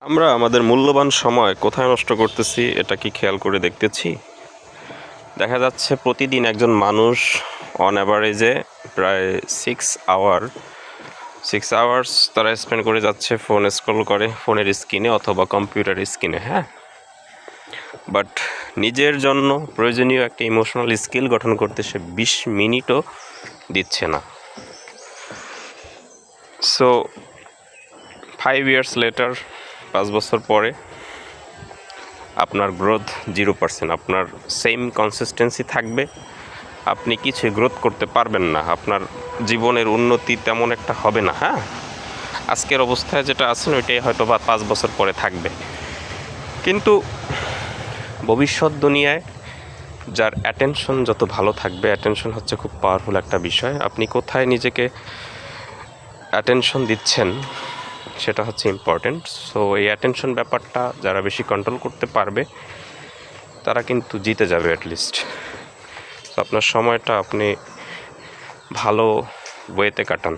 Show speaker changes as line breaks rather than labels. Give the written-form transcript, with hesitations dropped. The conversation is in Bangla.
আমরা আমাদের মূল্যবান সময় কোথায় নষ্ট করতেছি এটা কি খেয়াল করে দেখতেছি? দেখা যাচ্ছে প্রতিদিন একজন মানুষ অন অ্যাভারেজে প্রায় 6 আওয়ার্স তারা স্পেন্ড করে যাচ্ছে ফোন স্ক্রল করে, ফোনের স্ক্রিনে অথবা কম্পিউটার স্ক্রিনে। হ্যাঁ, বাট নিজের জন্য প্রয়োজনীয় একটা ইমোশনাল স্কিল গঠন করতে সে 20 মিনিটও দিচ্ছে না। সো 5 ইয়ার্স লেটার, 5 বছর পরে আপনার গ্রোথ 0%। আপনার সেম কনসিস্টেন্সি থাকবে, আপনি কিছু গ্রোথ করতে পারবেন না, আপনার জীবনের উন্নতি তেমন একটা হবে না। হ্যাঁ, আজকের অবস্থায় যেটা আছেন ওইটাই হয়তো বা 5 বছর পরে থাকবে। কিন্তু ভবিষ্যৎ দুনিয়ায় যার অ্যাটেনশন যত ভালো থাকবে, অ্যাটেনশন হচ্ছে খুব পাওয়ারফুল একটা বিষয়। আপনি কোথায় নিজেকে অ্যাটেনশন দিচ্ছেন সেটা হচ্ছে ইম্পর্টেন্ট। সো এই অ্যাটেনশন ব্যাপারটা যারা বেশি কন্ট্রোল করতে পারবে তারা কিন্তু জিতে যাবে অ্যাটলিস্ট। তো আপনার সময়টা আপনি ভালো ওয়েতে কাটান।